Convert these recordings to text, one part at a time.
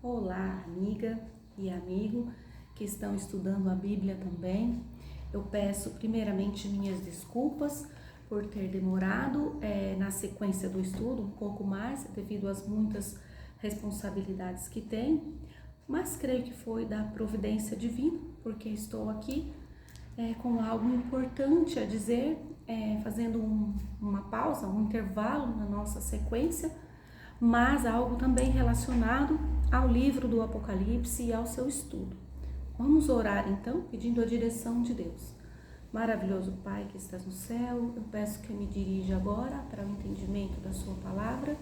Olá, amiga e amigo que estão estudando a Bíblia também. Eu peço primeiramente minhas desculpas por ter demorado na sequência do estudo um pouco mais, devido às muitas responsabilidades que tenho, mas creio que foi da providência divina, porque estou aqui com algo importante a dizer, fazendo uma pausa, um intervalo na nossa sequência, mas algo também relacionado ao livro do Apocalipse e ao seu estudo. Vamos orar então, pedindo a direção de Deus. Maravilhoso Pai que estás no céu, eu peço que me dirija agora para o entendimento da sua palavra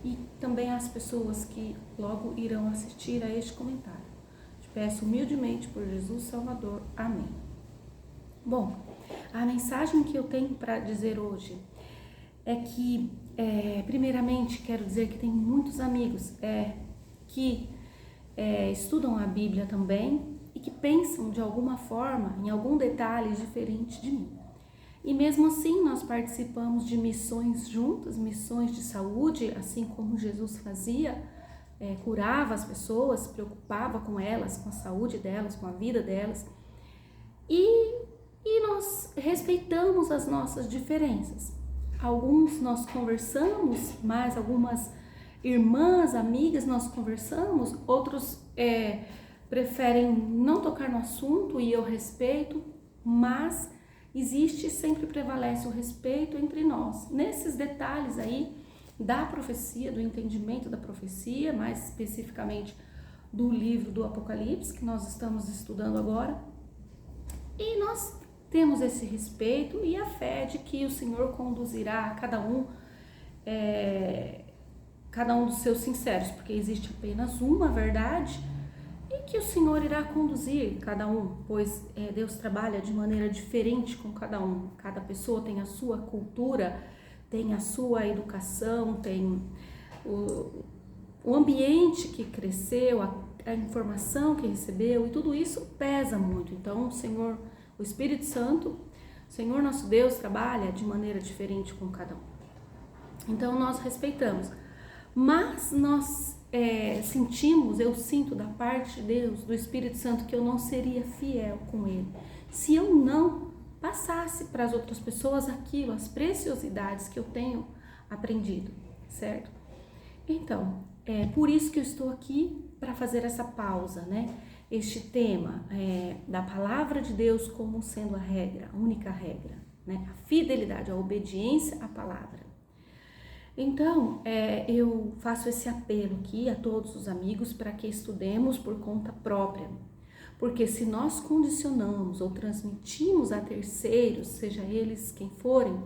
e também às pessoas que logo irão assistir a este comentário. Te peço humildemente por Jesus Salvador. Amém. Bom, a mensagem que eu tenho para dizer hoje é que, primeiramente, quero dizer que tenho muitos amigos que estudam a Bíblia também e que pensam de alguma forma, em algum detalhe diferente de mim. E mesmo assim, nós participamos de missões juntas, missões de saúde, assim como Jesus fazia, curava as pessoas, se preocupava com elas, com a saúde delas, com a vida delas. E nós respeitamos as nossas diferenças. Alguns nós conversamos, mais algumas irmãs, amigas nós conversamos, outros preferem não tocar no assunto e eu respeito, mas sempre prevalece o respeito entre nós. Nesses detalhes aí da profecia, do entendimento da profecia, mais especificamente do livro do Apocalipse, que nós estamos estudando agora, e nós temos esse respeito e a fé de que o Senhor conduzirá cada um dos seus sinceros, porque existe apenas uma verdade e que o Senhor irá conduzir cada um, pois Deus trabalha de maneira diferente com cada um. Cada pessoa tem a sua cultura, tem a sua educação, tem o ambiente que cresceu, a informação que recebeu, e tudo isso pesa muito. Então o Espírito Santo, o Senhor nosso Deus, trabalha de maneira diferente com cada um. Então nós respeitamos, mas nós eu sinto da parte de Deus, do Espírito Santo, que eu não seria fiel com Ele se eu não passasse para as outras pessoas as preciosidades que eu tenho aprendido, certo? Então, por isso que eu estou aqui para fazer essa pausa, né? Este tema da palavra de Deus como sendo a regra, a única regra, né? A fidelidade, a obediência à palavra. Então, eu faço esse apelo aqui a todos os amigos para que estudemos por conta própria, porque se nós condicionamos ou transmitimos a terceiros, seja eles quem forem,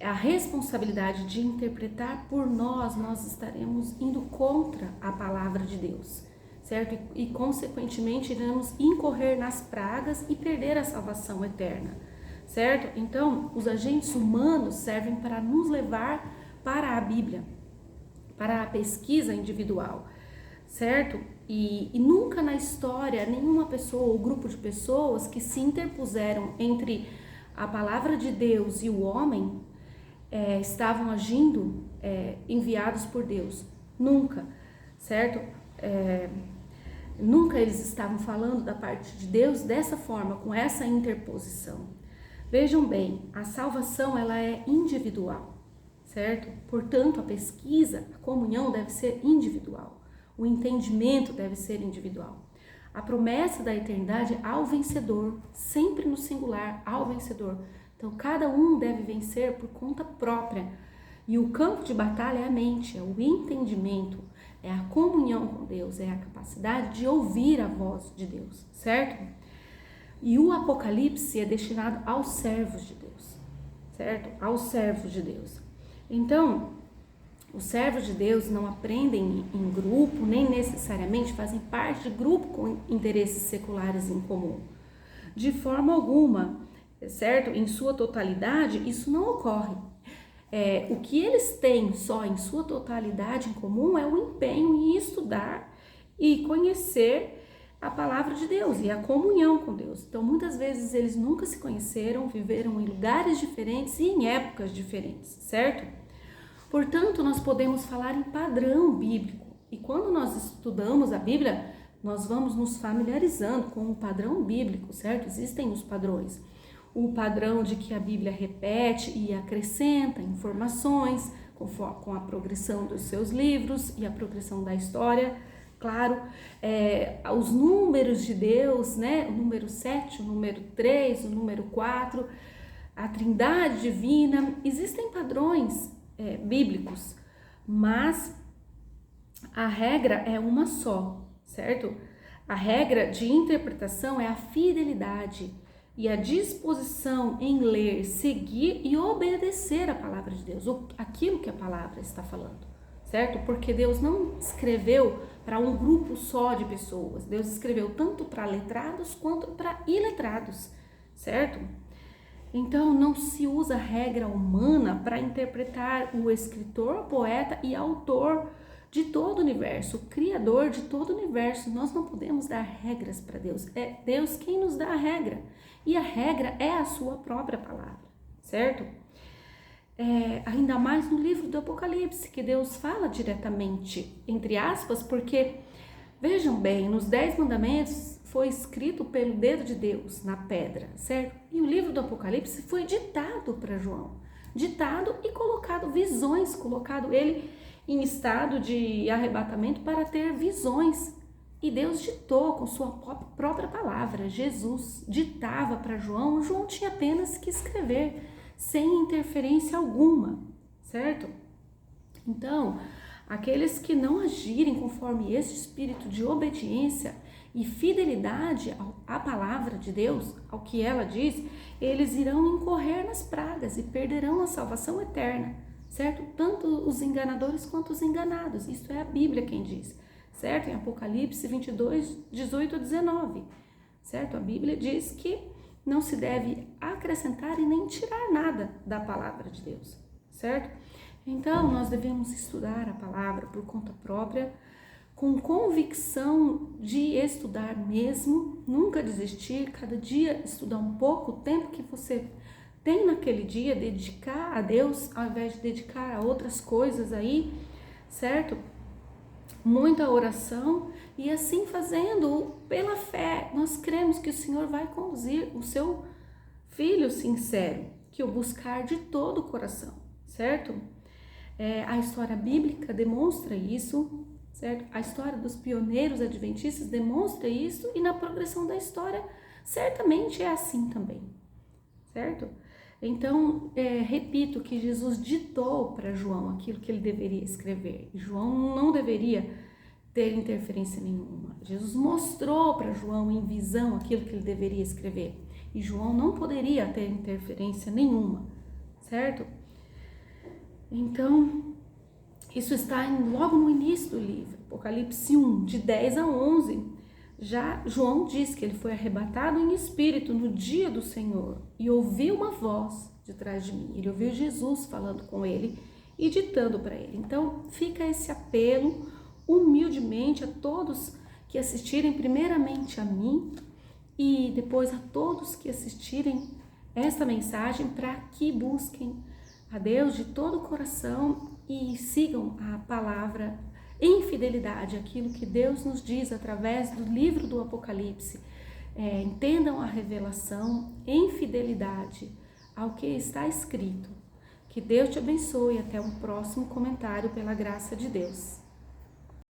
a responsabilidade de interpretar por nós estaremos indo contra a palavra de Deus, certo? E consequentemente iremos incorrer nas pragas e perder a salvação eterna, certo? Então, os agentes humanos servem para nos levar para a Bíblia, para a pesquisa individual, certo? E nunca na história nenhuma pessoa ou grupo de pessoas que se interpuseram entre a palavra de Deus e o homem estavam agindo enviados por Deus. Nunca, certo? Nunca eles estavam falando da parte de Deus dessa forma, com essa interposição. Vejam bem, a salvação ela é individual, certo? Portanto, a pesquisa, a comunhão deve ser individual. O entendimento deve ser individual. A promessa da eternidade ao vencedor, sempre no singular, ao vencedor. Então, cada um deve vencer por conta própria. E o campo de batalha é a mente, é o entendimento, é a comunhão com Deus, é a capacidade de ouvir a voz de Deus, certo? E o Apocalipse é destinado aos servos de Deus, certo? Aos servos de Deus. Então, os servos de Deus não aprendem em grupo, nem necessariamente fazem parte de grupo com interesses seculares em comum. De forma alguma, certo? Em sua totalidade, isso não ocorre. O que eles têm só em sua totalidade em comum é o empenho em estudar e conhecer a palavra de Deus e a comunhão com Deus. Então, muitas vezes eles nunca se conheceram, viveram em lugares diferentes e em épocas diferentes, certo? Portanto, nós podemos falar em padrão bíblico, E quando nós estudamos a Bíblia, nós vamos nos familiarizando com o padrão bíblico, certo? Existem os padrões. O padrão de que a Bíblia repete e acrescenta informações com a progressão dos seus livros e a progressão da história. Claro, os números de Deus, né? O número 7, o número 3, o número 4, a trindade divina. Existem padrões bíblicos, mas a regra é uma só, certo? A regra de interpretação é a fidelidade e a disposição em ler, seguir e obedecer a palavra de Deus, aquilo que a palavra está falando, certo? Porque Deus não escreveu para um grupo só de pessoas, Deus escreveu tanto para letrados quanto para iletrados, certo? Então não se usa regra humana para interpretar o escritor, poeta e autor de todo o universo, o criador de todo o universo. Nós não podemos dar regras para Deus, é Deus quem nos dá a regra, e a regra é a sua própria palavra, certo? Ainda mais no livro do Apocalipse, que Deus fala diretamente, entre aspas, porque, vejam bem, nos 10 mandamentos foi escrito pelo dedo de Deus na pedra, certo? E o livro do Apocalipse foi ditado para João, ditado e colocado visões, colocado ele em estado de arrebatamento para ter visões. E Deus ditou com sua própria palavra. Jesus ditava para João, João tinha apenas que escrever, sem interferência alguma, certo? Então, aqueles que não agirem conforme esse espírito de obediência e fidelidade à palavra de Deus, ao que ela diz, eles irão incorrer nas pragas e perderão a salvação eterna, certo? Tanto os enganadores quanto os enganados. Isso é a Bíblia quem diz, certo? Em Apocalipse 22, 18 a 19, certo? A Bíblia diz que não se deve acrescentar e nem tirar nada da palavra de Deus, certo? Então, nós devemos estudar a palavra por conta própria, com convicção de estudar mesmo, nunca desistir, cada dia estudar um pouco, o tempo que você tem naquele dia, dedicar a Deus, ao invés de dedicar a outras coisas aí, certo? Muita oração, e assim fazendo, pela fé, nós cremos que o Senhor vai conduzir o seu filho sincero, que o buscar de todo o coração, certo? A história bíblica demonstra isso, certo? A história dos pioneiros adventistas demonstra isso, e na progressão da história, certamente é assim também, certo? Então, repito que Jesus ditou para João aquilo que ele deveria escrever. João não deveria ter interferência nenhuma. Jesus mostrou para João em visão aquilo que ele deveria escrever. E João não poderia ter interferência nenhuma, certo? Então, isso está logo no início do livro, Apocalipse 1, de 10 a 11. Já João diz que ele foi arrebatado em espírito no dia do Senhor e ouviu uma voz de trás de mim. Ele ouviu Jesus falando com ele e ditando para ele. Então, fica esse apelo humildemente a todos que assistirem, primeiramente a mim e depois a todos que assistirem esta mensagem, para que busquem a Deus de todo o coração e sigam a palavra em fidelidade, aquilo que Deus nos diz através do livro do Apocalipse. Entendam a revelação em fidelidade ao que está escrito. Que Deus te abençoe. Até um próximo comentário, pela graça de Deus.